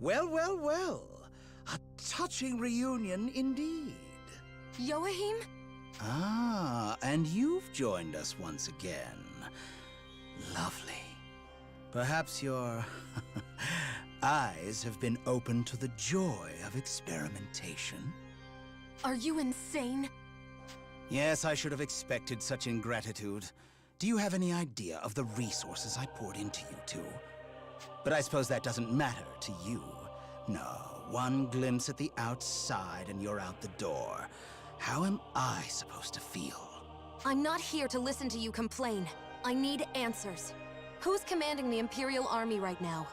Well, well, well. A touching reunion indeed. Joachim? Ah, and you've joined us once again. Lovely. Perhaps your eyes have been opened to the joy of experimentation. Are you insane? Yes, I should have expected such ingratitude. Do you have any idea of the resources I poured into you two? But I suppose that doesn't matter to you. No, one glimpse at the outside and you're out the door. How am I supposed to feel? I'm not here to listen to you complain. I need answers. Who's commanding the Imperial Army right now?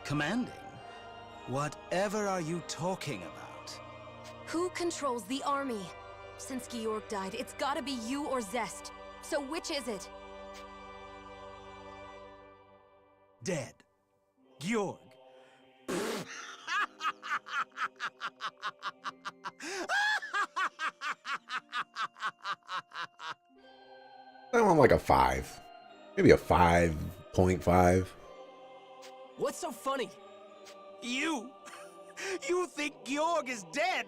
Commanding? Whatever are you talking about? Who controls the army? Since Georg died, it's gotta be you or Zest. So which is it? Dead. Georg. I want like a 5. Maybe a 5.5. What's so funny? You think Georg is dead?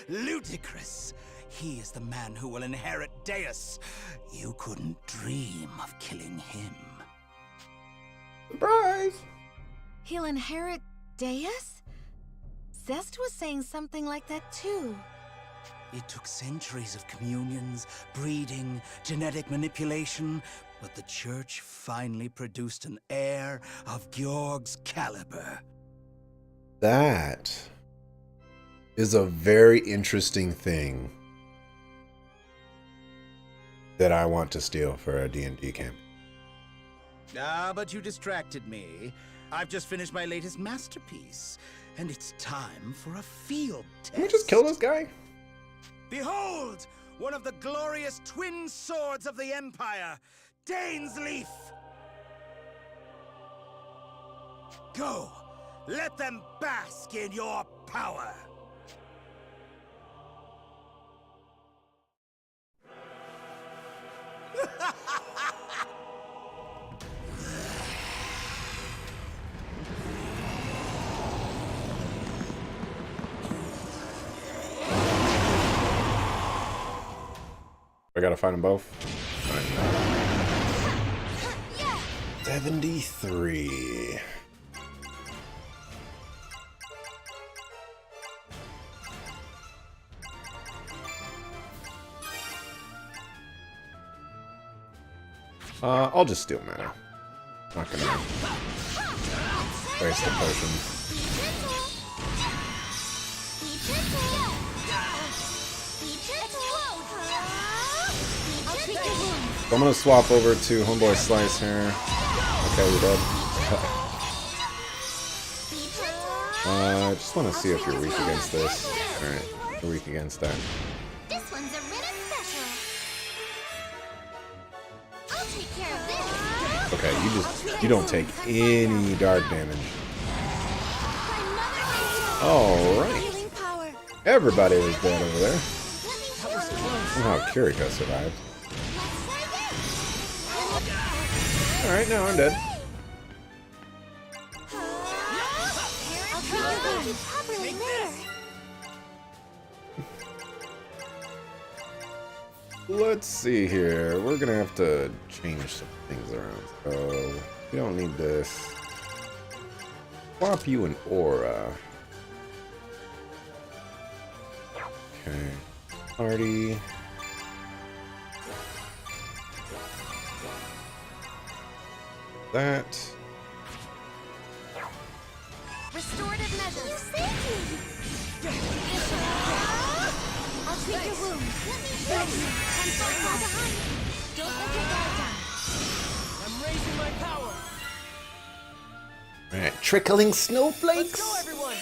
Ludicrous. He is the man who will inherit Deus. You couldn't dream of killing him. Surprise! He'll inherit Deus? Zest was saying something like that too. It took centuries of communions, breeding, genetic manipulation, but the Church finally produced an heir of Georg's caliber. That is a very interesting thing that I want to steal for a D&D camp. Ah, but you distracted me. I've just finished my latest masterpiece, and it's time for a field test. Can we just kill this guy? Behold, one of the glorious twin swords of the Empire, Dane's Leaf. Go, let them bask in your power. I gotta find them both. Right. 73. I'll just steal mana. Not gonna waste the potion. So I'm gonna swap over to Homeboy Slice here. Okay, we're dead. I just want to see if you're weak against this. Alright, you're weak against that. This one's a Rinna special. I'll take care of this. Okay, you don't take any dark damage. Alright. Everybody was dead over there. Somehow Kiriko survived. Alright, now I'm dead. Let's see here. We're gonna have to change some things around. So we don't need this. Swap you an aura. Okay. Party. That. Restorative measures. You saved me. I'll treat your wounds. Let me show you. I'm so far behind. Don't let your guard down. I'm raising my power. Alright, trickling snowflakes. Let's go, everyone.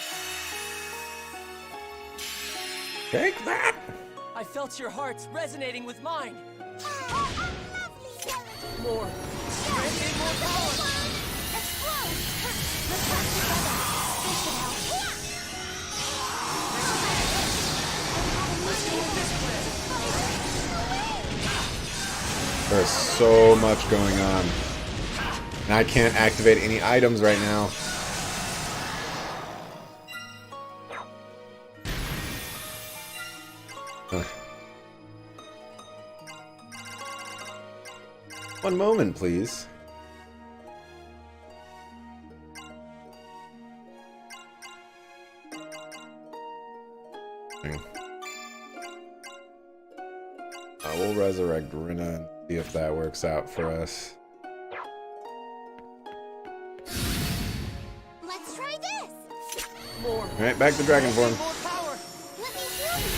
Take that. I felt your hearts resonating with mine. More. Strength and more power. Explode. Let's watch together. This should help. There's so much going on. And I can't activate any items right now. One moment, please. We'll resurrect Rina and see if that works out for us. Let's try this. More. All right, back to dragon form. More power. Let me heal you.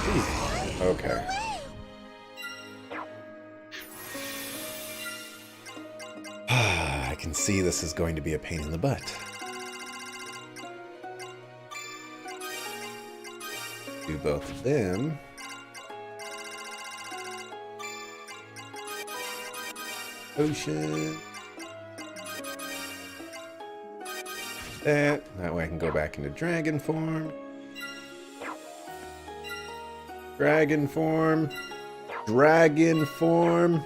Jeez. Okay. I can see this is going to be a pain in the butt. Do both of them. Potion. That way I can go back into dragon form. Dragon form. Dragon form.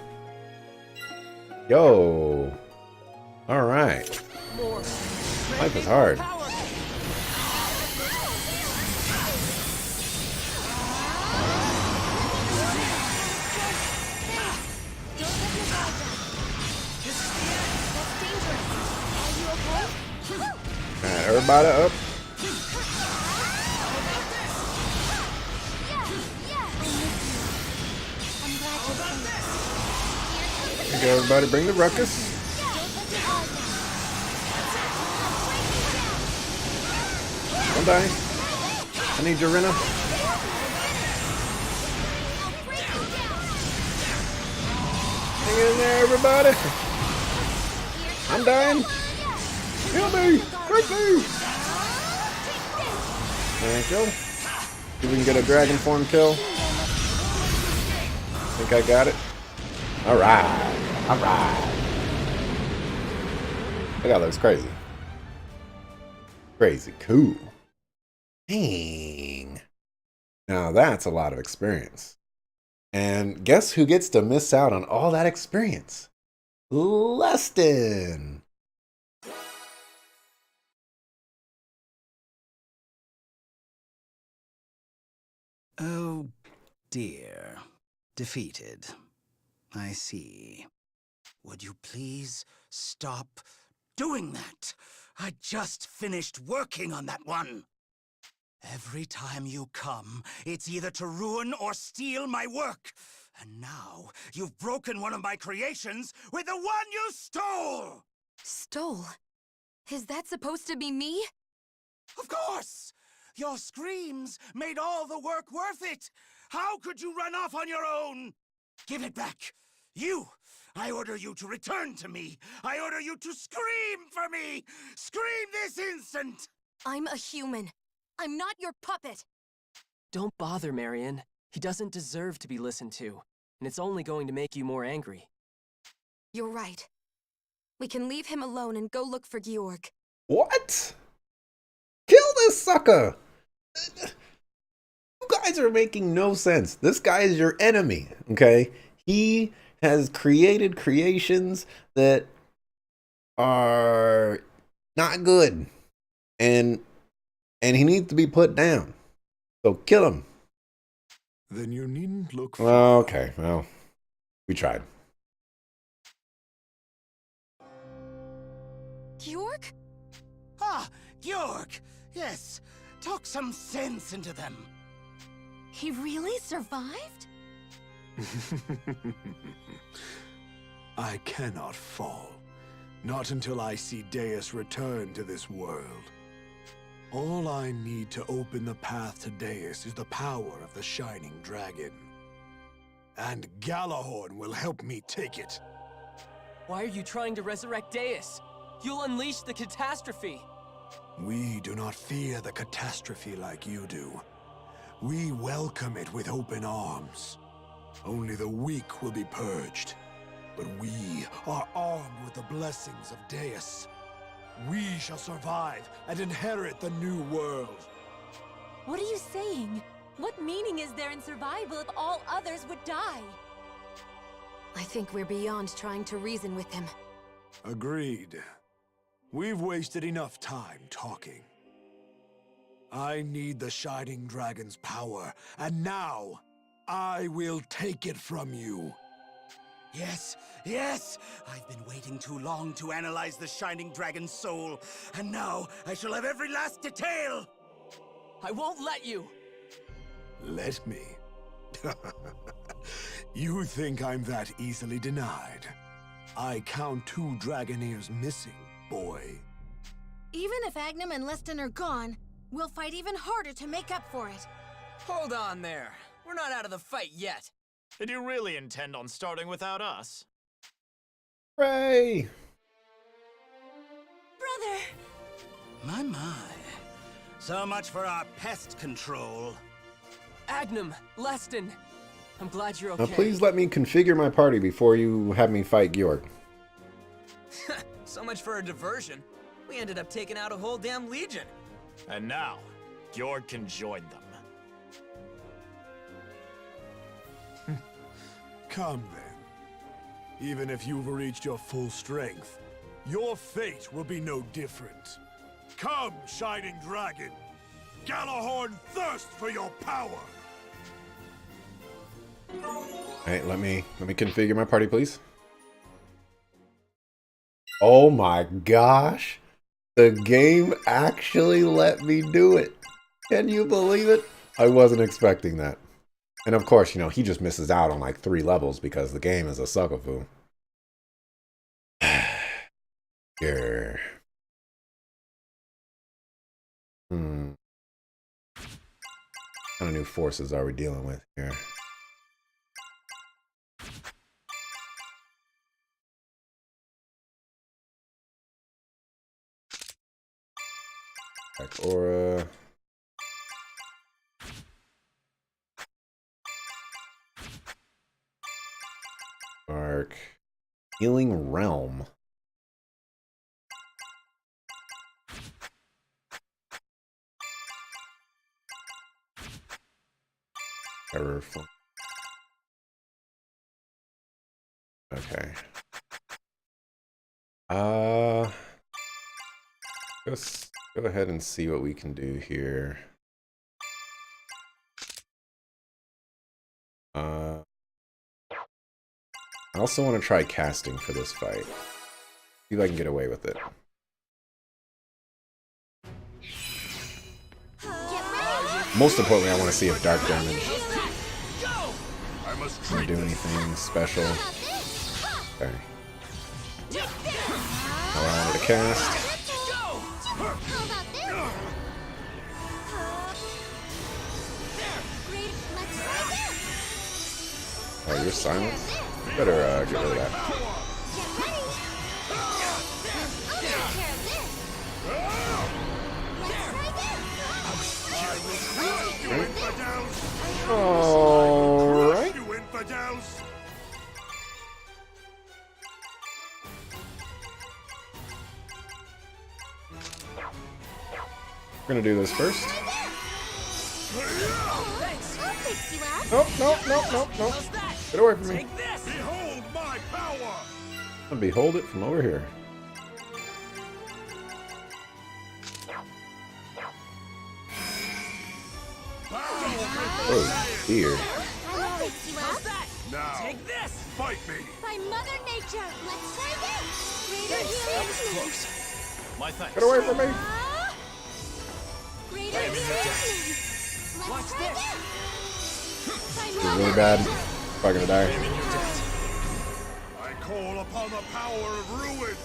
Yo. Alright. More. Life is hard. Power. Alright, everybody up. There you go, everybody. Bring the ruckus. Don't die. I need your Rina. Hang in there, everybody. I'm dying. Heal me! Quickly! Thank you. See if we can get a dragon form kill. Think I got it. Alright. Alright. Look how that looks crazy. Crazy cool. Dang. Now that's a lot of experience. And guess who gets to miss out on all that experience? Leston. Oh, dear. Defeated. I see. Would you please stop doing that? I just finished working on that one. Every time you come, it's either to ruin or steal my work. And now, you've broken one of my creations with the one you stole! Stole? Is that supposed to be me? Of course! Your screams made all the work worth it! How could you run off on your own? Give it back! You! I order you to return to me! I order you to scream for me! Scream this instant! I'm a human. I'm not your puppet. Don't bother, Marion. He doesn't deserve to be listened to, and it's only going to make you more angry. You're right. We can leave him alone and go look for Georg. What? Kill this sucker! You guys are making no sense. This guy is your enemy, okay? He has created creations that are not good. And he needs to be put down. So kill him. Then you needn't look Well, okay, well, we tried. Georg? Ah, Georg! Yes, talk some sense into them. He really survived? I cannot fall. Not until I see Deus return to this world. All I need to open the path to Deus is the power of the Shining Dragon. And Galahorn will help me take it. Why are you trying to resurrect Deus? You'll unleash the catastrophe. We do not fear the catastrophe like you do. We welcome it with open arms. Only the weak will be purged. But we are armed with the blessings of Deus. We shall survive and inherit the new world. What are you saying? What meaning is there in survival if all others would die? I think we're beyond trying to reason with him. Agreed. We've wasted enough time talking. I need the Shining Dragon's power, and now I will take it from you. Yes, yes! I've been waiting too long to analyze the Shining Dragon's soul, and now I shall have every last detail! I won't let you! Let me. You think I'm that easily denied? I count 2 Dragoneers missing, boy. Even if Agnum and Leston are gone, we'll fight even harder to make up for it. Hold on there. We're not out of the fight yet. Did you really intend on starting without us? Hooray! Brother! My. So much for our pest control. Agnum, Leston, I'm glad you're okay. Now please let me configure my party before you have me fight Georg. So much for a diversion. We ended up taking out a whole damn legion. And now, Georg can join them. Come then. Even if you've reached your full strength, your fate will be no different. Come, Shining Dragon! Galahorn thirsts for your power! Alright, let me configure my party, please. Oh my gosh! The game actually let me do it! Can you believe it? I wasn't expecting that. And of course, you know, he just misses out on like 3 levels because the game is a suckafoo. Grr. What kind of new forces are we dealing with here? Back aura. Dark. Healing Realm. Error. Okay. Let's go ahead and see what we can do here. I also want to try casting for this fight. See if I can get away with it. Most importantly, I want to see if dark damage can do anything special. Okay. Now I wanted to cast. Oh, you're silent? Better get rid of that. Alright. We're gonna do this first. Nope, nope, nope, nope, nope. Get away from me. Behold my power! I'll behold it from over here. Oh dear. Now, Take this! fight me! By Mother Nature! Let's try this! Greater healing! My thanks. Get away from me. Greater healing! Watch this! This is really bad. Probably gonna die. I call upon the power of ruin!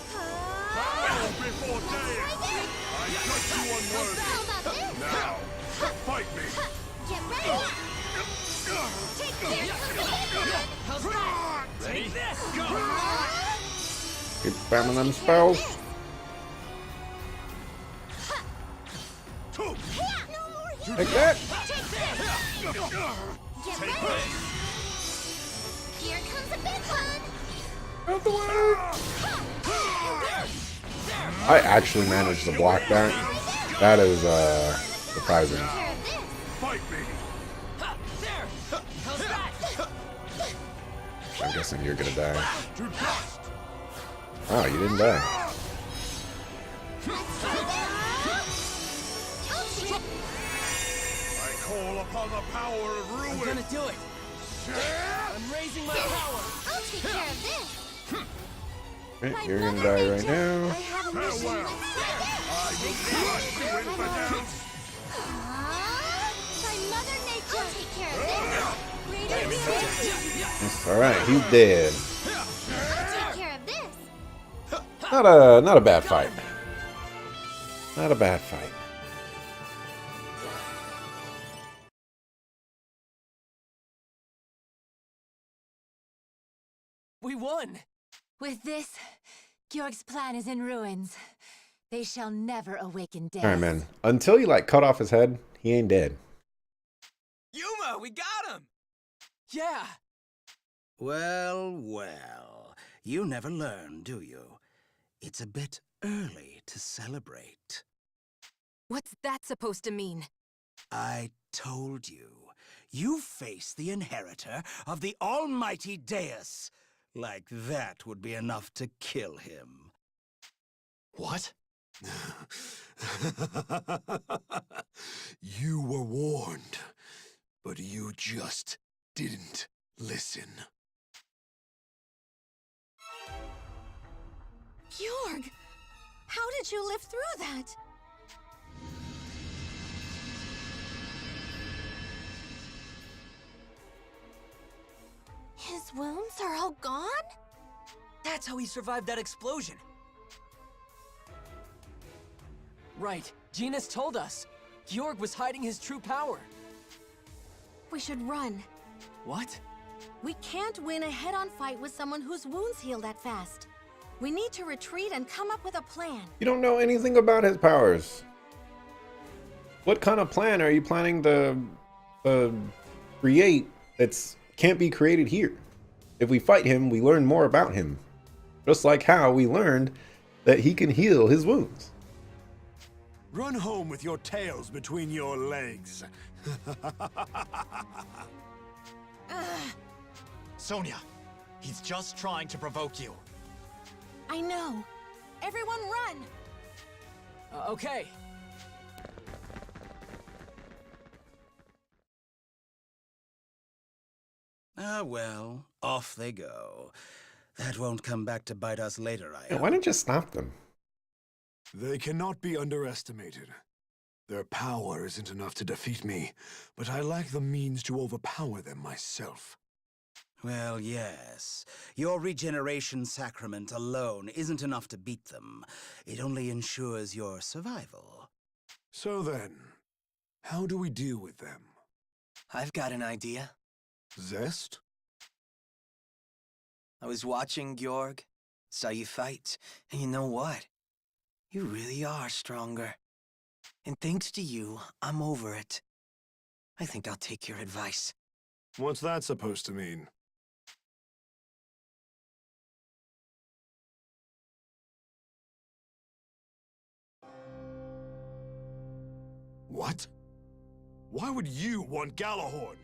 Power before day! I judge you unworthy! Now, fight me! Get ready! Take this! How's that? Take this! Go! Keep spamming them spells. Take that! Get ready! Here comes a big one! Out the way! I actually managed to block that. That is surprising. Fight me! There! How's that? I'm guessing you're gonna die. Oh, you didn't die. call upon the power of ruin. I'm gonna do it. I'm raising my power. I'll take care of this. Right, you're gonna die right now. I have a mission. Farewell. I will crush you, infidels. By Mother Nature. I'll take care of this. Greater safety. It's alright, he's dead. I'll take care of this. Not a bad fight. Not a bad fight. We won. With this, Georg's plan is in ruins. They shall never awaken death. Alright, man. Until you, like, cut off his head, he ain't dead. Yuma, we got him! Yeah. Well, well. You never learn, do you? It's a bit early to celebrate. What's that supposed to mean? I told you. You face the inheritor of the almighty Deus. Like that would be enough to kill him. What? You were warned, but you just didn't listen. Georg! How did you live through that? His wounds are all gone? That's how he survived that explosion. Right. Genis told us. Georg was hiding his true power. We should run. What? We can't win a head-on fight with someone whose wounds heal that fast. We need to retreat and come up with a plan. You don't know anything about his powers. What kind of plan are you planning to create that's can't be created here? If we fight him, we learn more about him. Just like how we learned that he can heal his wounds. Run home with your tails between your legs. Sonia, he's just trying to provoke you. I know. Everyone run! Okay. Ah, well, off they go. That won't come back to bite us later, I Yeah, hope. why didn't you stop them? They cannot be underestimated. Their power isn't enough to defeat me, but I lack the means to overpower them myself. Well, yes. Your regeneration sacrament alone isn't enough to beat them. It only ensures your survival. So then, how do we deal with them? I've got an idea. Zest? I was watching Georg, saw you fight, and you know what? You really are stronger. And thanks to you, I'm over it. I think I'll take your advice. What's that supposed to mean? What? Why would you want Galahorn?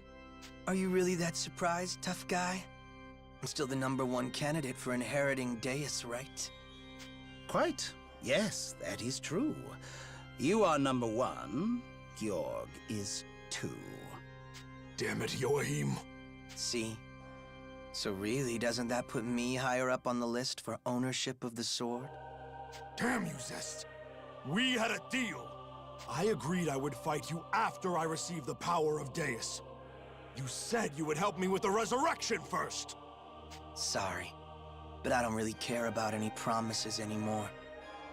Are you really that surprised, tough guy? I'm still the #1 candidate for inheriting Deus, right? Quite. Yes, that is true. You are #1. Georg is 2. Damn it, Joachim. See? So really, doesn't that put me higher up on the list for ownership of the sword? Damn you, Zest. We had a deal. I agreed I would fight you after I received the power of Deus. You said you would help me with the resurrection first. Sorry, but I don't really care about any promises anymore.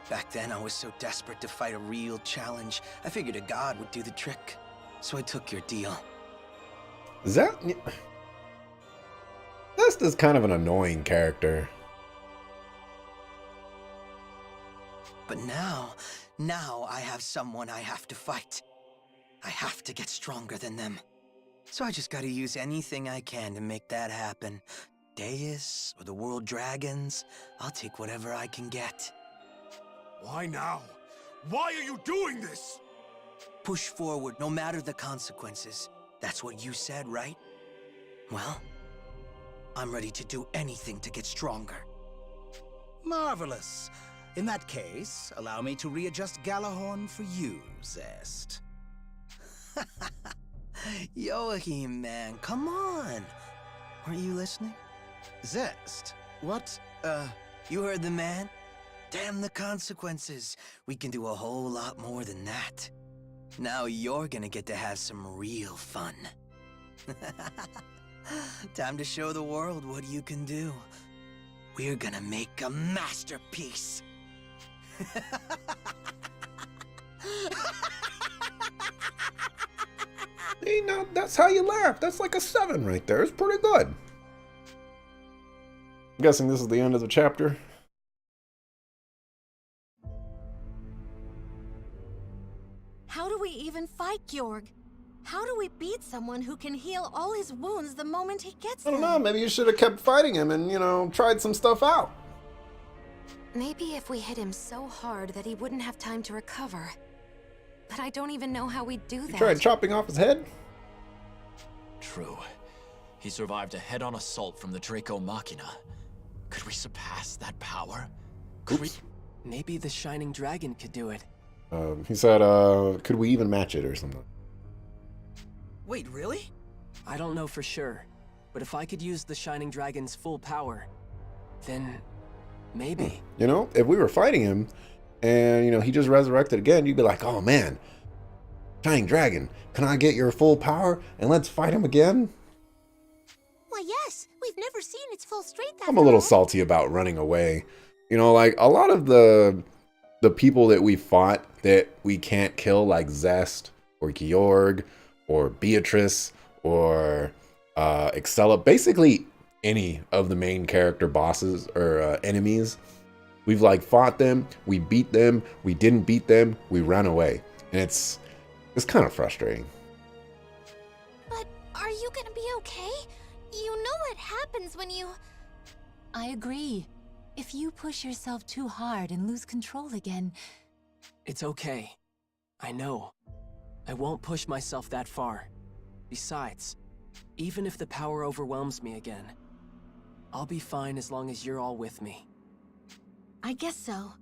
Back then, I was so desperate to fight a real challenge, I figured a god would do the trick. So I took your deal. Is that... Zest is kind of an annoying character. But now I have someone I have to fight. I have to get stronger than them. So I just gotta use anything I can to make that happen. Deus, or the World Dragons, I'll take whatever I can get. Why now? Why are you doing this? Push forward, no matter the consequences. That's what you said, right? Well, I'm ready to do anything to get stronger. Marvelous. In that case, allow me to readjust Galahorn for you, Zest. Joachim, man, come on. Weren't you listening? Zest? What, You heard the man? Damn the consequences. We can do a whole lot more than that. Now you're gonna get to have some real fun. Time to show the world what you can do. We're gonna make a masterpiece. You know, that's how you laugh. That's like a 7 right there. It's pretty good. I'm guessing this is the end of the chapter. How do we even fight Georg? How do we beat someone who can heal all his wounds the moment he gets I don't them? know. Maybe you should have kept fighting him and, you know, tried some stuff out. Maybe if we hit him so hard that he wouldn't have time to recover. But I don't even know how we'd do You that. tried chopping off his head? True. He survived a head-on assault from the Draco Machina. Could we surpass that power? Could we... Maybe the Shining Dragon could do it. He said, could we even match it or something? Wait, really? I don't know for sure, but if I could use the Shining Dragon's full power, then maybe. You know, if we were fighting him and, you know, he just resurrected again, you'd be like, oh man, Shining Dragon, can I get your full power and let's fight him again? Why, yes. We've never seen its full strength I'm a little salty about running away. You know, like a lot of the people that we fought that we can't kill, like Zest or Georg or Beatrice or Excella, basically any of the main character bosses or enemies, we've like fought them, we beat them, we didn't beat them, we ran away, and it's kind of frustrating. But are you gonna be okay? You know what happens when you... I agree. If you push yourself too hard and lose control again... It's okay. I know. I won't push myself that far. Besides, even if the power overwhelms me again, I'll be fine as long as you're all with me. I guess so.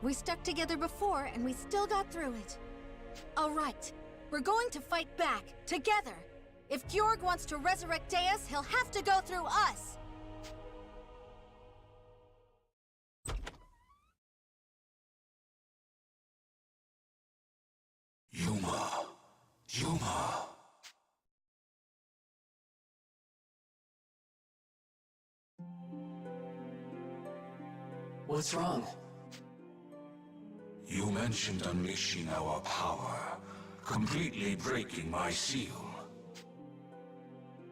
We stuck together before, and we still got through it. All right. We're going to fight back, together. If Georg wants to resurrect Deus, he'll have to go through us. Yuma. What's wrong? You mentioned unleashing our power, completely breaking my seal.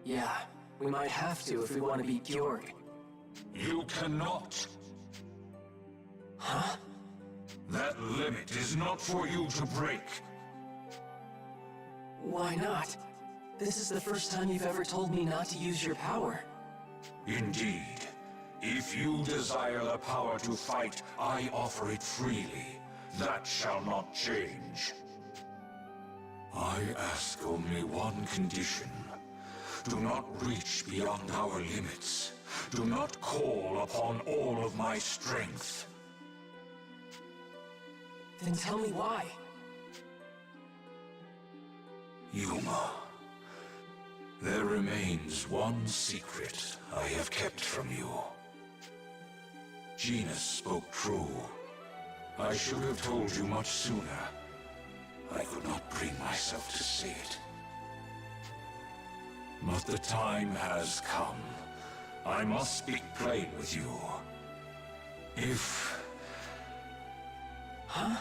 Yeah, we might have to if we want to beat Georg. You cannot. Huh? That limit is not for you to break. Why not? This is the first time you've ever told me not to use your power. Indeed. If you desire the power to fight, I offer it freely. That shall not change. I ask only one condition. Do not reach beyond our limits. Do not call upon all of my strength. Then tell me why. Yuma, there remains one secret I have kept from you. Genus spoke true. I should have told you much sooner. I could not bring myself to say it. But the time has come. I must speak plain with you. Huh?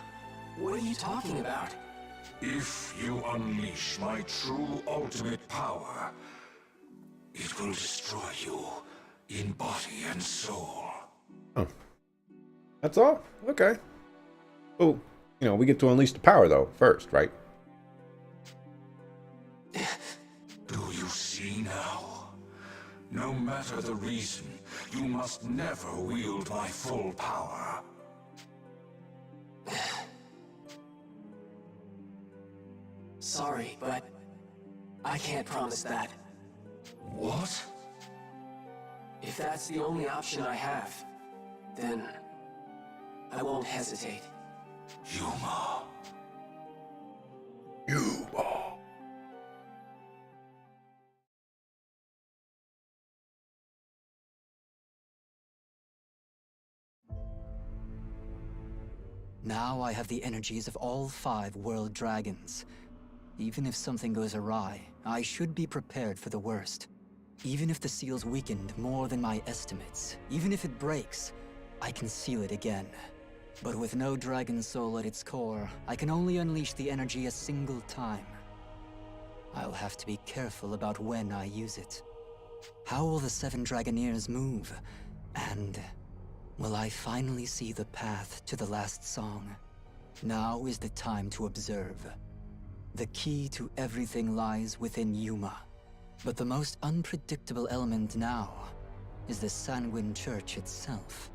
What are you talking about? If you unleash my true ultimate power, it will destroy you in body and soul. Oh. That's all? Okay. Oh, you know, we get to unleash the power, though, first, right? Do you see now? No matter the reason, you must never wield my full power. Sorry, but I can't promise that. What? If that's the only option I have, then I won't hesitate. Yuma. Yuma. Now I have the energies of all 5 world dragons. Even if something goes awry, I should be prepared for the worst. Even if the seal's weakened more than my estimates, even if it breaks, I can seal it again. But with no dragon soul at its core, I can only unleash the energy a single time. I'll have to be careful about when I use it. How will the 7 Dragoneers move? And will I finally see the path to the last song? Now is the time to observe. The key to everything lies within Yuma. But the most unpredictable element now is the Sanguine Church itself.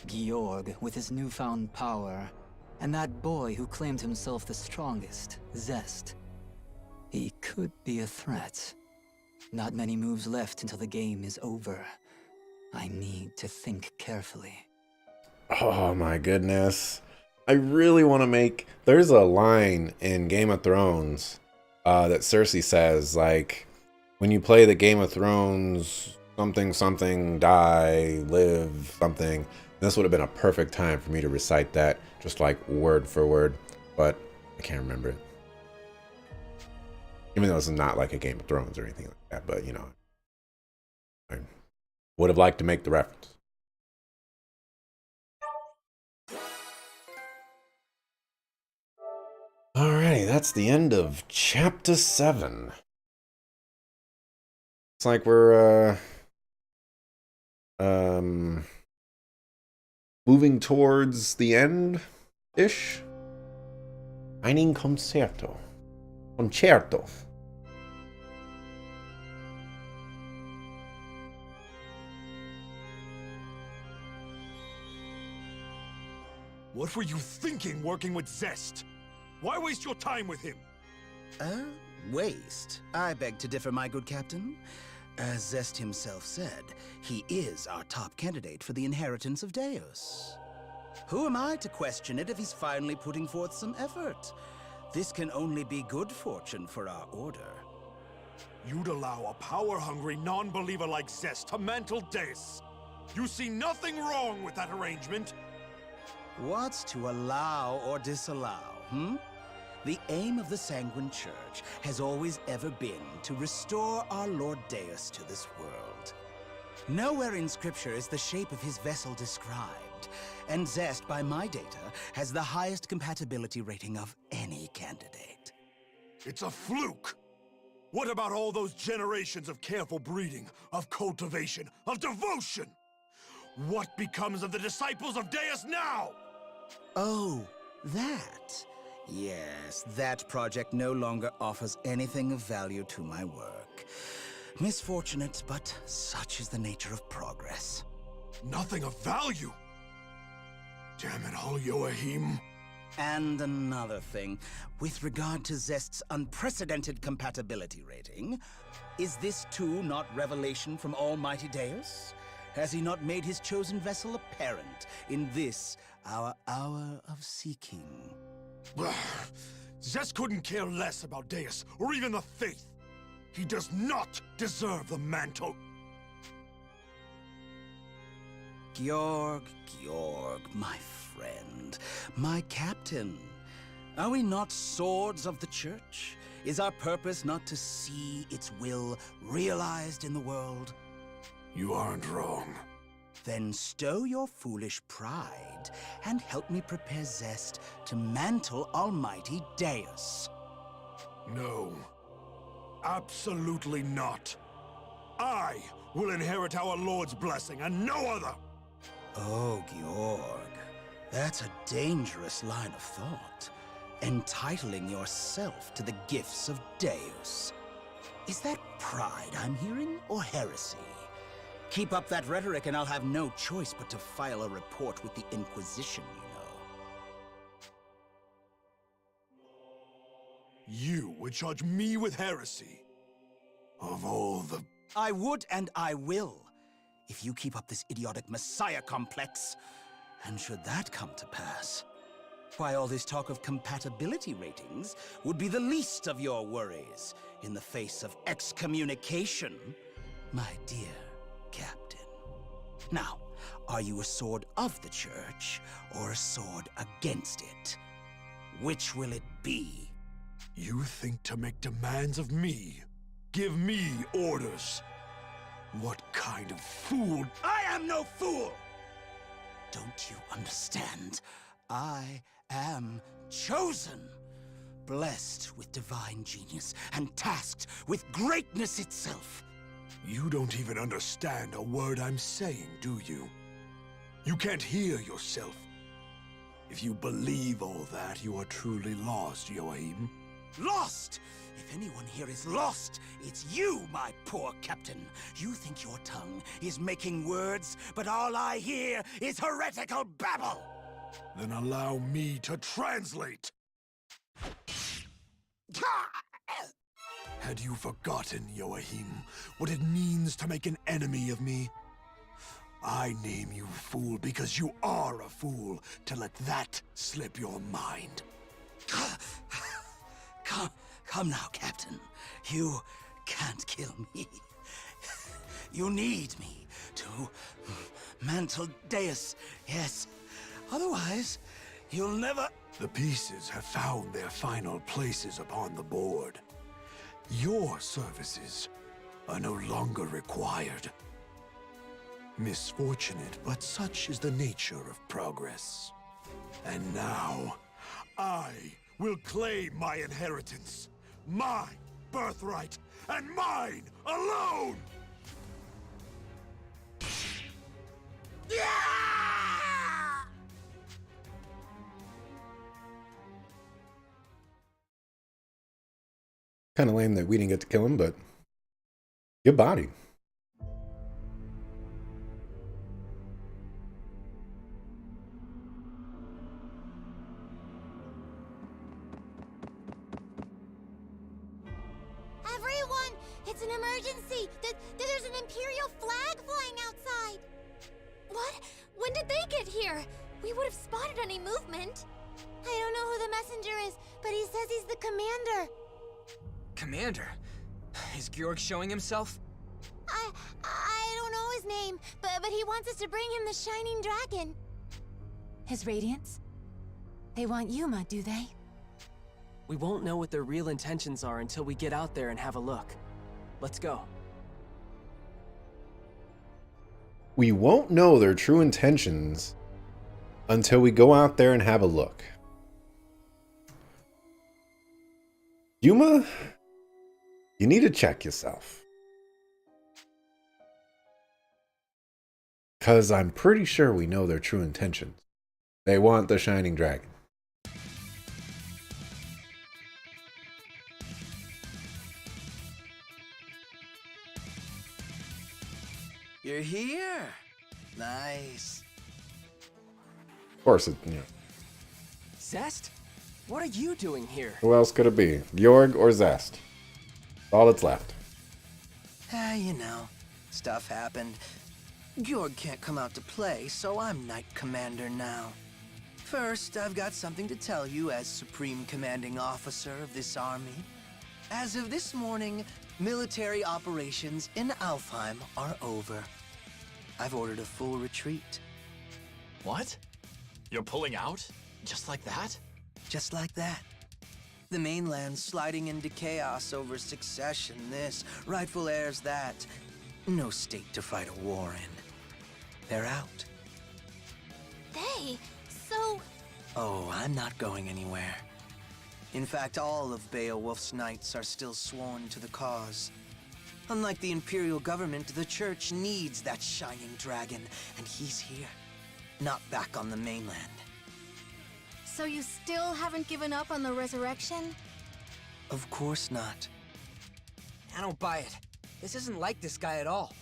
Georg, with his newfound power, and that boy who claimed himself the strongest, Zest. He could be a threat. Not many moves left until the game is over. I need to think carefully. Oh my goodness. I really want to make... There's a line in Game of Thrones that Cersei says, like, when you play the Game of Thrones, something, something, die, live, something. This would have been a perfect time for me to recite that, just like word for word, but I can't remember it. Even though it's not like a Game of Thrones or anything like that, but you know, I would have liked to make the reference. Alrighty, that's the end of chapter 7. It's like we're moving towards the end-ish. Ein concerto. Concerto. What were you thinking working with Zest? Why waste your time with him? Waste? I beg to differ, my good captain. As Zest himself said, he is our top candidate for the inheritance of Deus. Who am I to question it if he's finally putting forth some effort? This can only be good fortune for our order. You'd allow a power-hungry non-believer like Zest to mantle Deus. You see nothing wrong with that arrangement. What's to allow or disallow, The aim of the Sanguine Church has always ever been to restore our Lord Deus to this world. Nowhere in Scripture is the shape of his vessel described, and Zest, by my data, has the highest compatibility rating of any candidate. It's a fluke! What about all those generations of careful breeding, of cultivation, of devotion? What becomes of the disciples of Deus now? Oh, that. Yes, that project no longer offers anything of value to my work. Misfortunate, but such is the nature of progress. Nothing of value? Damn it all, Joachim. And another thing, with regard to Zest's unprecedented compatibility rating, is this too not revelation from Almighty Deus? Has he not made his chosen vessel apparent in this, our hour of seeking? Zest couldn't care less about Deus, or even the faith. He does not deserve the mantle. Georg, my friend, my captain. Are we not swords of the Church? Is our purpose not to see its will realized in the world? You aren't wrong. Then stow your foolish pride and help me prepare Zest to mantle Almighty Deus. No. Absolutely not. I will inherit our Lord's blessing and no other! Oh, Georg, that's a dangerous line of thought. Entitling yourself to the gifts of Deus. Is that pride I'm hearing, or heresy? Keep up that rhetoric and I'll have no choice but to file a report with the Inquisition, You would charge me with heresy? Of all the... I would and I will, if you keep up this idiotic messiah complex. And should that come to pass, why, all this talk of compatibility ratings would be the least of your worries in the face of excommunication, my dear Captain. Now, Are you a sword of the church, or a sword against it? Which will it be? You think to make demands of me? Give me orders? What kind of fool? I am no fool! Don't you understand? I am chosen, blessed with divine genius, and tasked with greatness itself. You don't even understand a word I'm saying, do you? You can't hear yourself. If you believe all that, you are truly lost, Joachim. Lost! If anyone here is lost, it's you, my poor captain. You think your tongue is making words, but all I hear is heretical babble. Then allow me to translate. Had you forgotten, Joachim, what it means to make an enemy of me? I name you fool because you are a fool to let that slip your mind. Come now, Captain. You can't kill me. You need me to mantle Deus, yes. Otherwise, you'll never... The pieces have found their final places upon the board. Your services are no longer required. Misfortunate, but such is the nature of progress. And now, I will claim my inheritance, my birthright, and mine alone! Kind of lame that we didn't get to kill him, but good body. Everyone! It's an emergency! There's an Imperial flag flying outside! What? When did they get here? We would have spotted any movement. I don't know who the messenger is, but he says he's the commander. Commander? Is Georg showing himself? I don't know his name, but he wants us to bring him the Shining Dragon. His Radiance? They want Yuma, do they? We won't know what their real intentions are until we get out there and have a look. Let's go. We won't know their true intentions until we go out there and have a look. Yuma, you need to check yourself. Because I'm pretty sure we know their true intentions. They want the Shining Dragon. You're here. Nice. Of course, it, you know. Zest? What are you doing here? Who else could it be? Georg or Zest? All that's left. You know, stuff happened. Georg can't come out to play, so I'm Knight Commander now. First, I've got something to tell you as Supreme Commanding Officer of this army. As of this morning, military operations in Alfheim are over. I've ordered a full retreat. What? You're pulling out? Just like that? Just like that. The mainland's sliding into chaos over succession this, rightful heirs that. No state to fight a war in. They're out. They? So... Oh, I'm not going anywhere. In fact, all of Beowulf's knights are still sworn to the cause. Unlike the Imperial government, the Church needs that shining dragon, and he's here. Not back on the mainland. So you still haven't given up on the resurrection? Of course not. I don't buy it. This isn't like this guy at all.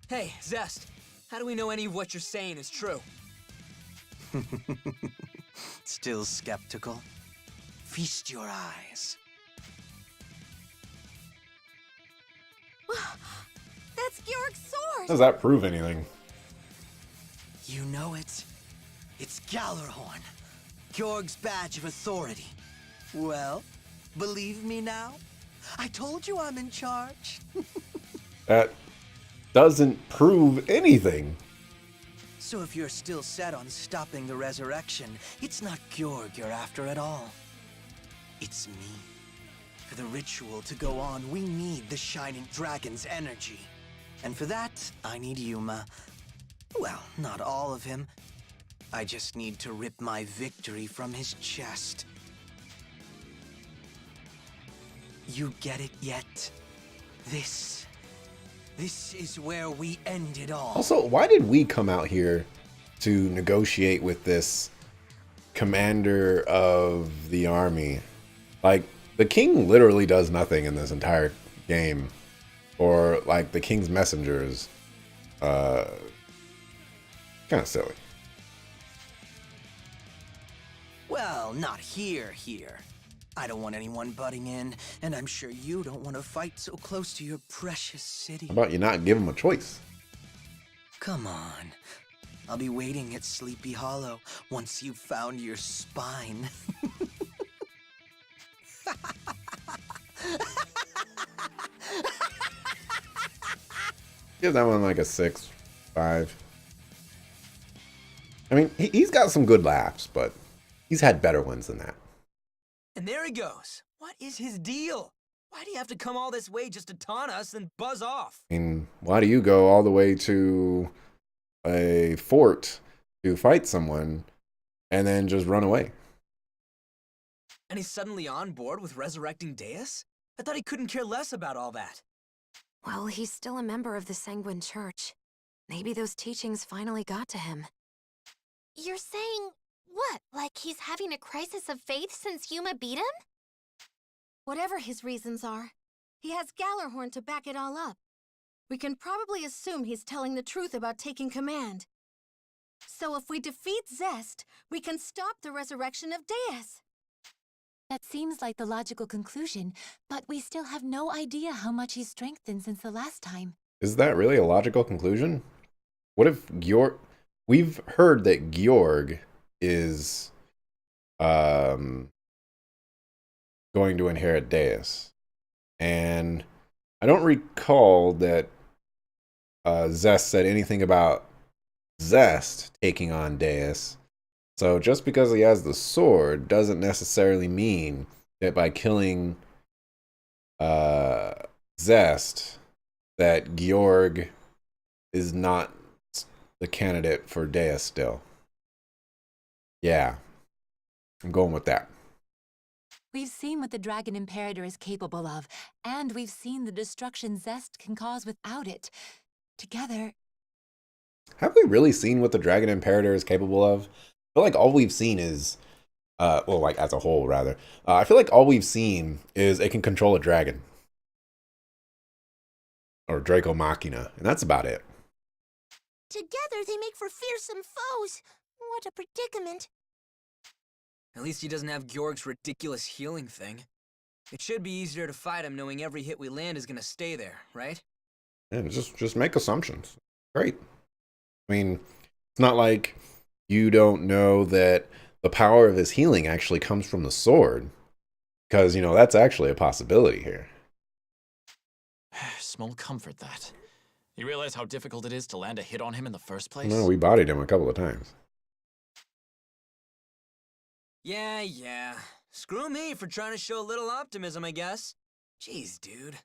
Hey, Zest, how do we know any of what you're saying is true? Still skeptical? Feast your eyes. That's Georg's sword! Does that prove anything? You know it. It's Gallarhorn, Georg's badge of authority. Well, believe me now? I told you I'm in charge. That doesn't prove anything. So if you're still set on stopping the resurrection, it's not Georg you're after at all. It's me. For the ritual to go on, we need the Shining Dragon's energy. And for that, I need Yuma. Well, not all of him. I just need to rip my victory from his chest. You get it yet? This is where we end it all. Also, why did we come out here to negotiate with this commander of the army? Like, the king literally does nothing in this entire game. Or, like, the king's messengers. Kind of silly. Well, not here. I don't want anyone butting in, and I'm sure you don't want to fight so close to your precious city. How about you not give him a choice? Come on. I'll be waiting at Sleepy Hollow once you've found your spine. Give that one like a 6, 5. I mean, he's got some good laughs, but he's had better ones than that. And there he goes. What is his deal? Why do you have to come all this way just to taunt us and buzz off? I mean, why do you go all the way to a fort to fight someone and then just run away? And he's suddenly on board with resurrecting Deus? I thought he couldn't care less about all that. Well, he's still a member of the Sanguine Church. Maybe those teachings finally got to him. You're saying, what, like he's having a crisis of faith since Yuma beat him? Whatever his reasons are, he has Gallarhorn to back it all up. We can probably assume he's telling the truth about taking command. So if we defeat Zest, we can stop the resurrection of Deus. That seems like the logical conclusion, but we still have no idea how much he's strengthened since the last time. Is that really a logical conclusion? What if Georg... We've heard that Georg is going to inherit Deus. And I don't recall that Zest said anything about Zest taking on Deus. So just because he has the sword doesn't necessarily mean that by killing Zest, that Georg is not the candidate for Deus still. Yeah, I'm going with that. We've seen what the Dragon Imperator is capable of, and we've seen the destruction Zest can cause without it. Together... Have we really seen what the Dragon Imperator is capable of? I feel like all we've seen is, well, like as a whole, rather. I feel like all we've seen is it can control a dragon. Or Draco Machina, and that's about it. Together they make for fearsome foes. What a predicament. At least he doesn't have Georg's ridiculous healing thing. It should be easier to fight him knowing every hit we land is gonna stay there, right? Yeah, just make assumptions. Great. I mean, it's not like you don't know that the power of his healing actually comes from the sword. Because, you know, that's actually a possibility here. Small comfort, that. You realize how difficult it is to land a hit on him in the first place? No, we bodied him a couple of times. Yeah. Screw me for trying to show a little optimism, I guess. Jeez, dude.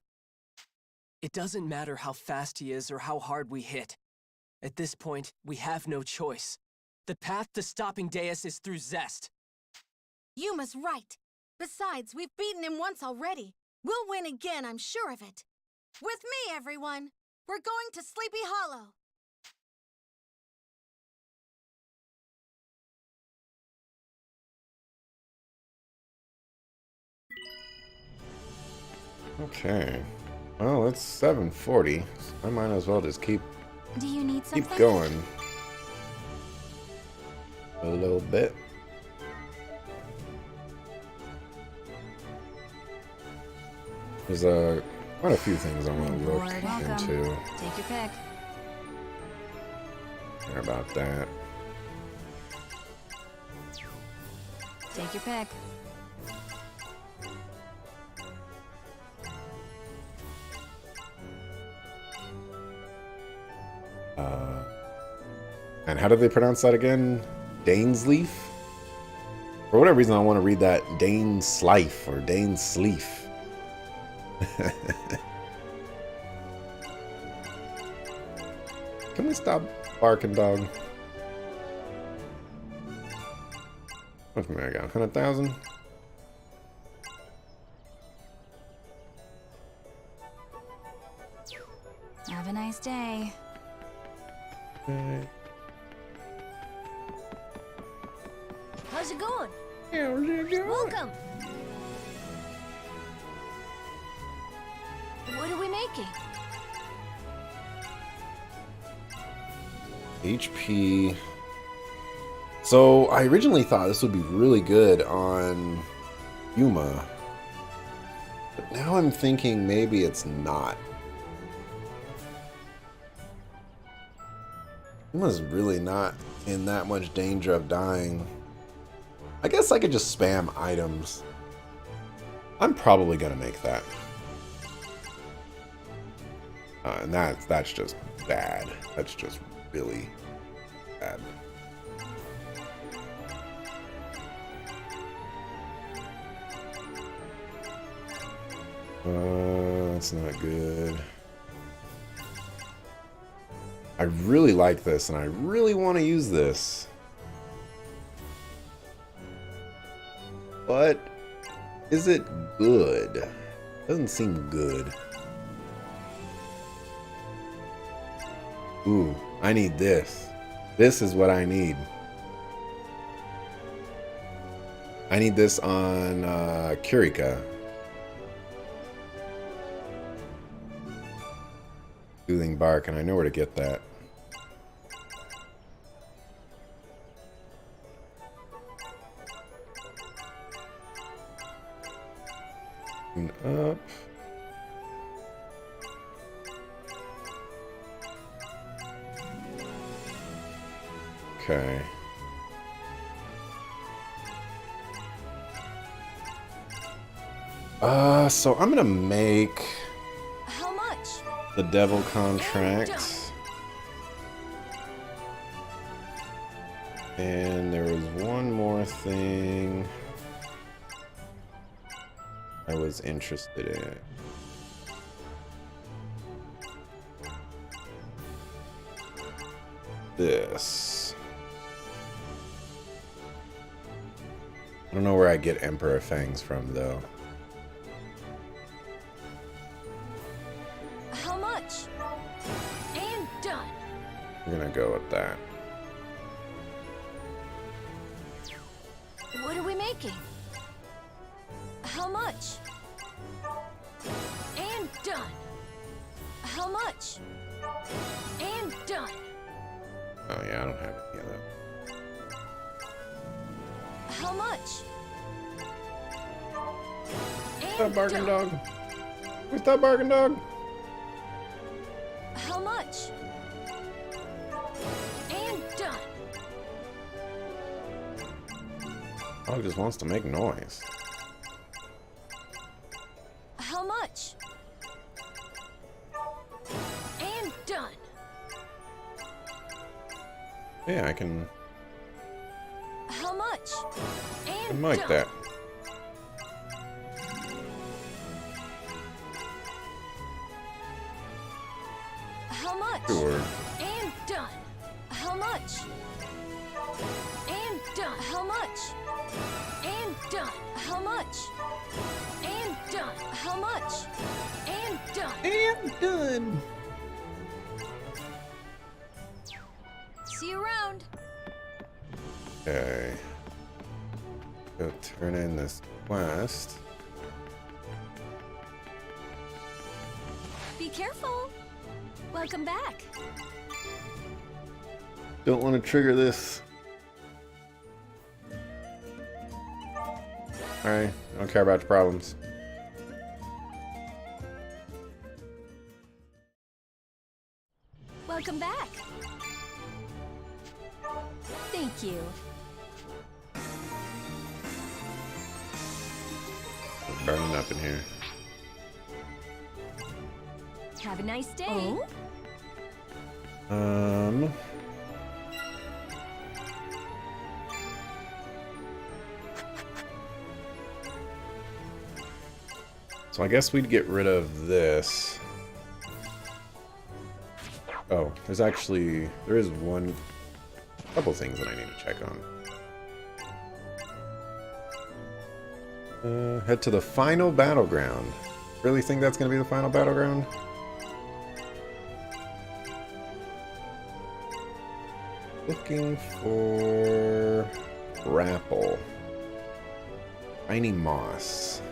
It doesn't matter how fast he is or how hard we hit. At this point, we have no choice. The path to stopping Deus is through Zest. Yuma's right. Besides, we've beaten him once already. We'll win again, I'm sure of it. With me, everyone! We're going to Sleepy Hollow! Okay. Well, it's 7:40. So I might as well just keep Do you need something? going a little bit. There's quite a few things I want to look into. Take your pick. Care about that. Take your pick. And how do they pronounce that again? Dainsleaf? For whatever reason, I want to read that Dainsleif or Dainsleaf. Can we stop barking, dog? What's my I got? 100,000? Have a nice day. Okay. How's it going? Yeah, Welcome. What are we making? HP. So I originally thought this would be really good on Yuma, but now I'm thinking maybe it's not. Yuma's really not in that much danger of dying. I guess I could just spam items. I'm probably gonna make that. And that's just bad. That's just really bad. That's not good. I really like this, and I really want to use this. But is it good? Doesn't seem good. Ooh, I need this. This is what I need. I need this on Kurika. Soothing bark, and I know where to get that. And up. Okay. So I'm gonna make How much? the devil contract. And there was one more thing I was interested in. This. I don't know where I get Emperor Fangs from, though. How much? And done. I'm gonna go with that. What are we making? How much? And done. How much? And done. Oh yeah, I don't have any of that. How much? Stop barking, dog. Stop barking, dog. How much? And done. Dog just wants to make noise. How much? And done. Yeah, I can How much? And like done. that. How much? Sure. And done. How much? And done. How much? And done. How much? And done. How much? And done. And done. See you around. Okay. Go turn in this quest. Be careful. Welcome back. Don't want to trigger this. Alright, I don't care about your problems. Welcome back. Thank you. It's burning up in here. Have a nice day. Um, So I guess we'd get rid of this. Oh, there is couple things that I need to check on. Head to the final battleground. Really think that's going to be the final battleground? Looking for grapple. Tiny moss.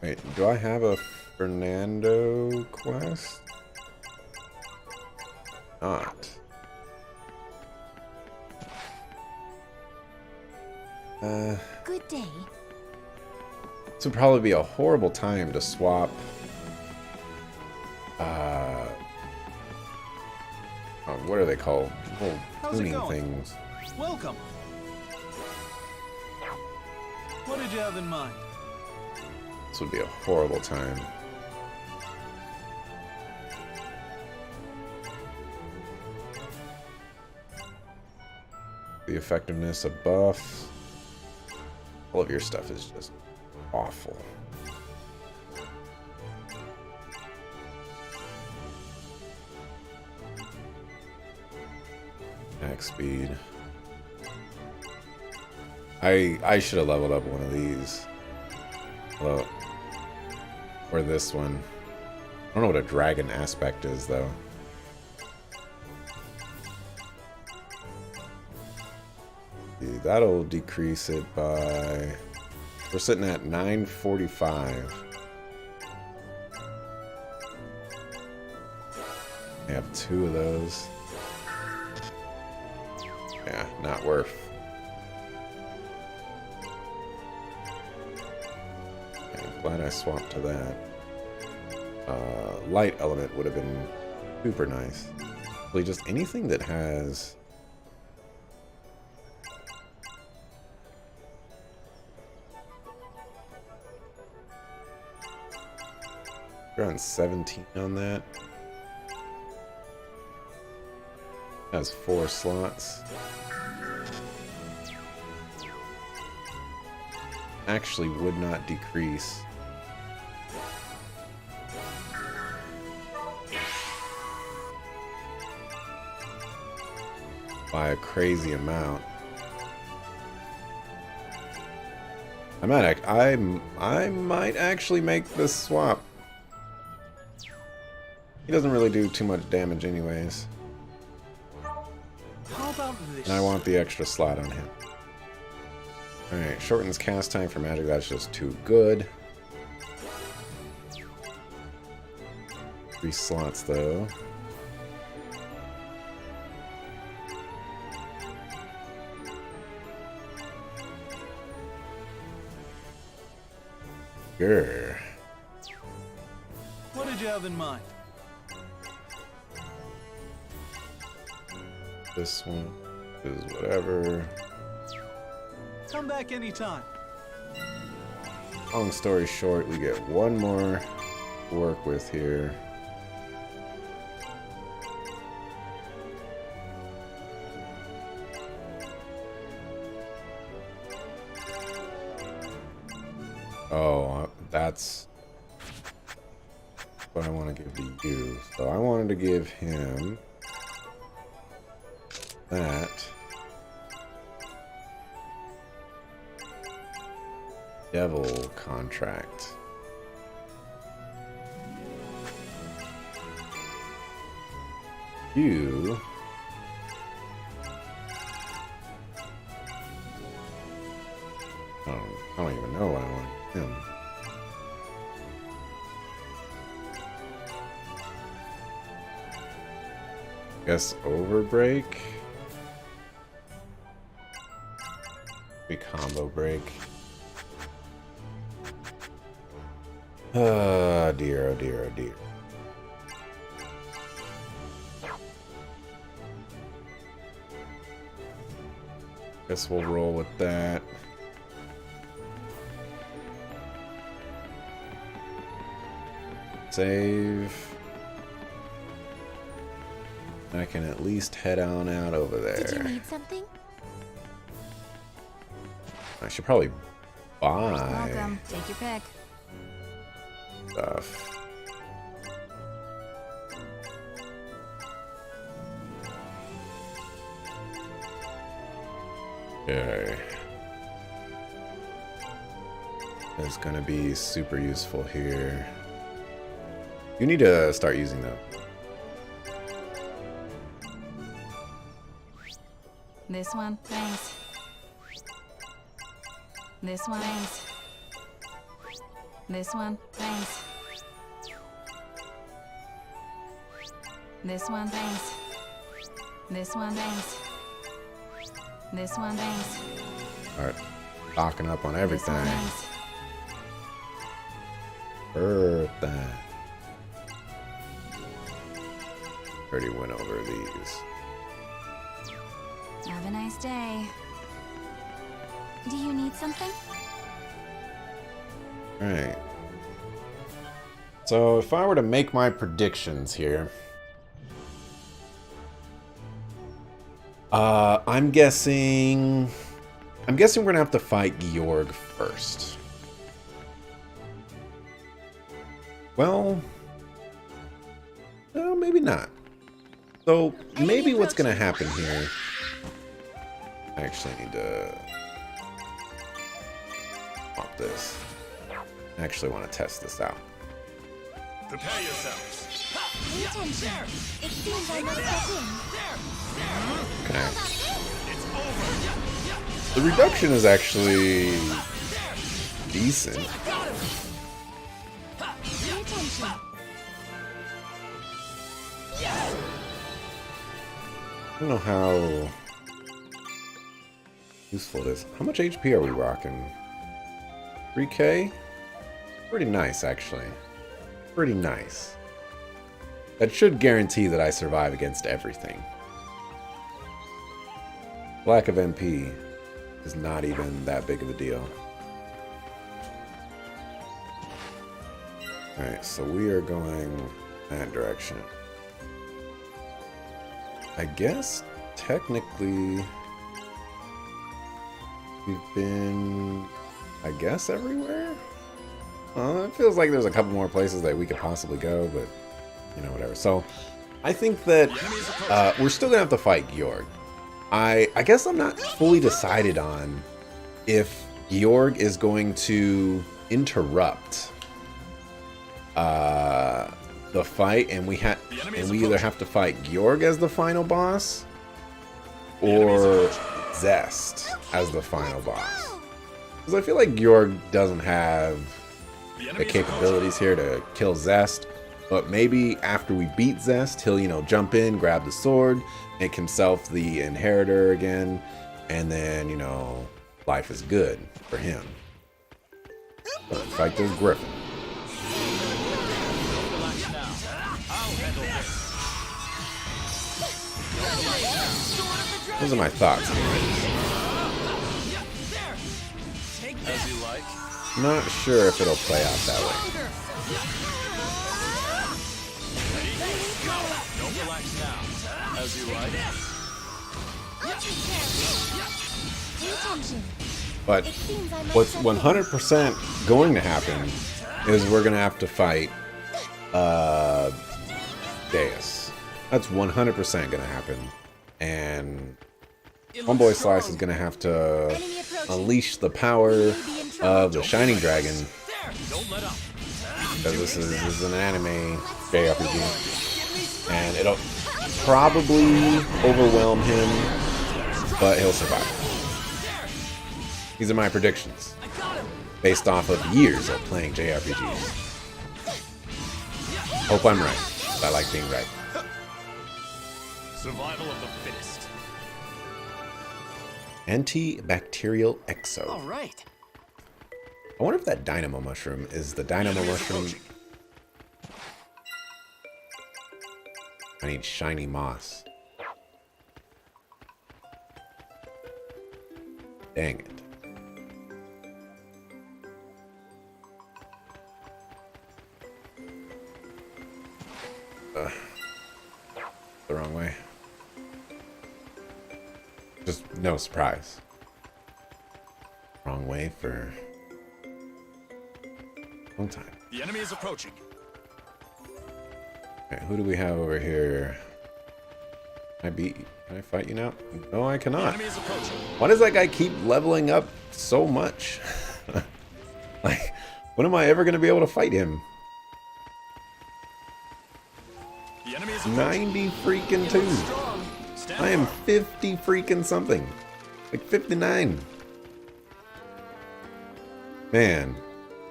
Wait, do I have a Fernando quest? Not. Good day. This would probably be a horrible time to swap. What are they called? Little tuning things. Welcome. What did you have in mind? This would be a horrible time. The effectiveness of buffs. All of your stuff is just awful. Max speed. I should have leveled up one of these. Well, or this one. I don't know what a dragon aspect is though. That'll decrease it by... We're sitting at 945. I have 2 of those. Yeah, not worth. Okay, I'm glad I swapped to that. Light element would have been super nice. Really, just anything that has... We're on 17 on that. Has 4 slots. Actually would not decrease. By a crazy amount. I might actually make this swap. He doesn't really do too much damage anyways. How about this? And I want the extra slot on him. Alright, shortens cast time for magic, that's just too good. 3 slots though. Grr. What did you have in mind? This one is whatever. Come back anytime. Long story short, we get one more to work with here. Oh, that's what I want to give to you. So I wanted to give him that. Devil contract. You I don't even know what I want him. Guess overbreak. We combo break. Oh dear, oh dear, oh dear. Guess we'll roll with that. Save. I can at least head on out over there. Did you need something? I should probably buy Welcome. Take your pick. stuff. Okay. It's gonna be super useful here. You need to start using them. This one, thanks. This one, thanks. This one, thanks. This one, thanks. This one, thanks. This one, thanks. Alright. Stocking up on everything. This one, thanks. Everything. Already went over these. Have a nice day. Do you need something? Alright. So if I were to make my predictions here, I'm guessing we're gonna have to fight Georg first. Well, maybe not. So maybe what's gonna happen here, I actually need to pop this. I actually want to test this out. Prepare yourselves. Pay attention. It seems I must step in. Okay. The reduction is actually decent. Pay attention. I don't know how useful it is. How much HP are we rocking? 3K? Pretty nice, actually. Pretty nice. That should guarantee that I survive against everything. Lack of MP is not even that big of a deal. Alright, so we are going that direction. I guess, technically, we've been, I guess, everywhere? It feels like there's a couple more places that we could possibly go, but, you know, whatever. So, I think that we're still gonna have to fight Georg. I guess I'm not fully decided on if Georg is going to interrupt the fight, and we either have to fight Georg as the final boss or Zest as the final boss. Because I feel like Georg doesn't have the capabilities here to kill Zest, but maybe after we beat Zest, he'll, you know, jump in, grab the sword, make himself the inheritor again, and then, you know, life is good for him. But fight this Griffin. Those are my thoughts. As you like. I'm not sure if it'll play out that way. Don't relax now. As you like. Pay attention. But what's 100% going to happen is we're going to have to fight Deus. That's 100% going to happen. And Homeboy Slice is going to have to unleash the power of the Shining Dragon. Because this is an anime JRPG. And it'll probably overwhelm him, but he'll survive. These are my predictions, based off of years of playing JRPGs. Hope I'm right. I like being right. Survival of the fittest. Antibacterial Exo. All right. I wonder if that Dynamo Mushroom is the Dynamo Mushroom. I need shiny moss. Dang it. The wrong way. Just no surprise. Wrong way for Long time. The enemy is approaching. Okay, who do we have over here? Can I fight you now? No, I The cannot. enemy is approaching. Why does that guy keep leveling up so much? Like, when am I ever going to be able to fight him? The enemy is approaching. 90 freaking 2. Stand I am firm. 50 freaking something. Like 59. Man,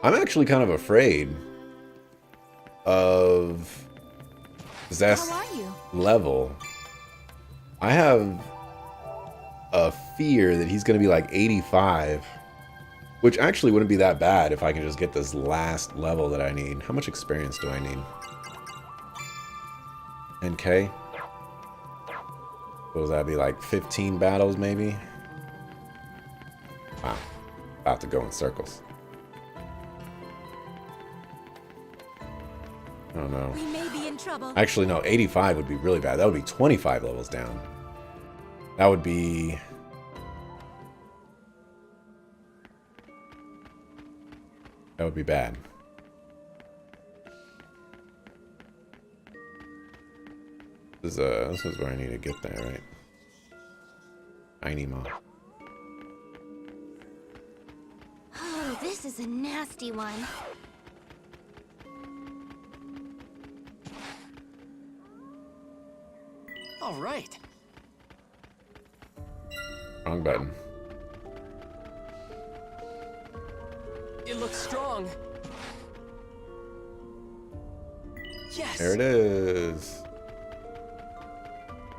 I'm actually kind of afraid of Zest's How are you? level. I have a fear that he's going to be like 85, which actually wouldn't be that bad if I can just get this last level that I need. How much experience do I need? 10k? What would that be, like 15 battles maybe? Wow. About to go in circles. I don't know. We may be in trouble. Actually, no, 85 would be really bad. That would be 25 levels down. That would be... That would be bad. This is where I need to get there, right? Tiny Moth. Oh, this is a nasty one. All right. Wrong button. It looks strong. Yes. There it is.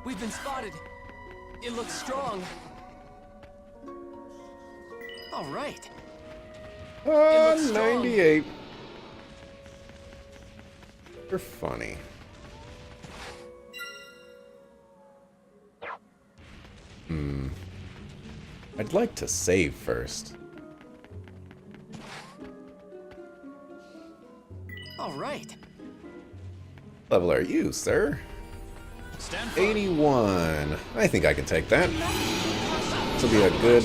We've been spotted. It looks strong. All right. looks strong. 98. You're funny. I'd like to save first. All right. Level are you, sir? Stand firm. 81. I think I can take that. This will be a good,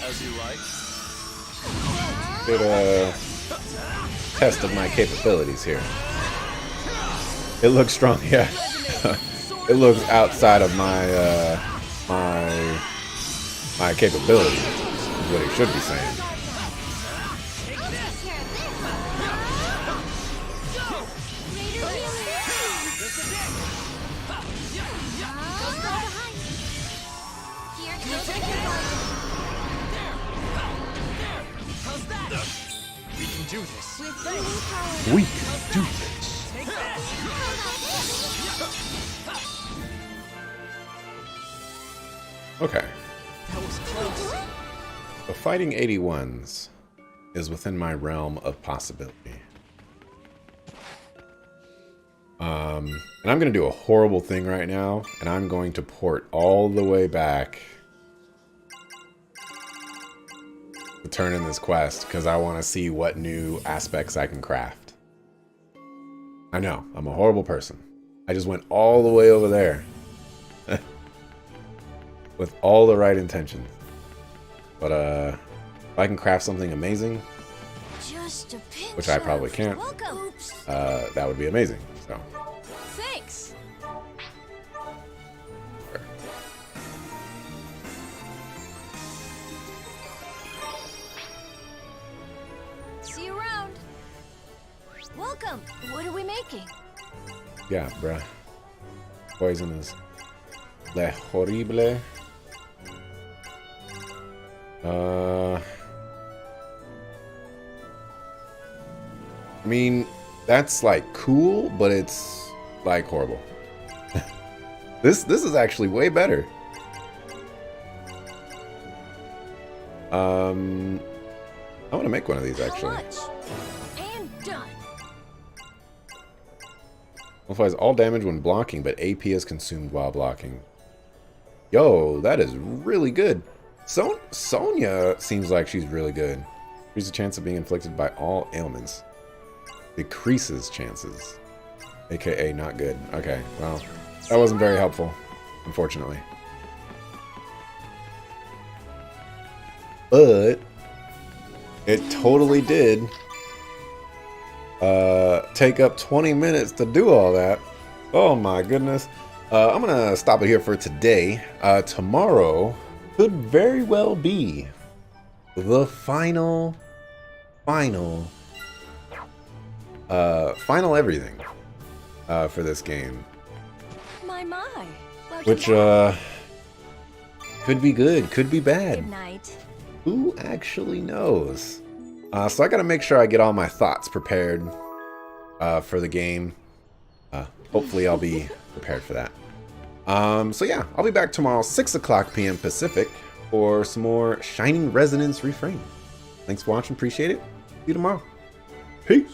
As you like. good test of my capabilities here. It looks strong, yeah. It looks outside of my my capability, is what he should be saying. We can do this. We can do this. Okay. That was close. So fighting 81s is within my realm of possibility. And I'm going to do a horrible thing right now, and I'm going to port all the way back to turn in this quest, because I want to see what new aspects I can craft. I know, I'm a horrible person. I just went all the way over there. With all the right intentions. But if I can craft something amazing, Just a pinch which I probably of- can't, Welcome. that would be amazing. So Thanks. See you around. Welcome. What are we making? yeah, bruh. Poison is le horrible. I mean, that's like cool, but it's like horrible. This is actually way better. I want to make one of these actually. How much? And done. Amplifies all damage when blocking, but AP is consumed while blocking. Yo, that is really good. Sonya seems like she's really good. Increases the chance of being inflicted by all ailments. Decreases chances. AKA not good. Okay, well, that wasn't very helpful, unfortunately. But it totally did take up 20 minutes to do all that. Oh my goodness. I'm gonna stop it here for today. Tomorrow could very well be the final everything for this game. My. Which could be good, could be bad. Good night. Who actually knows? So I gotta make sure I get all my thoughts prepared for the game. Hopefully I'll be prepared for that. So yeah, I'll be back tomorrow, 6 o'clock p.m. Pacific, for some more Shining Resonance Refrain. Thanks for watching, appreciate it. See you tomorrow. Peace.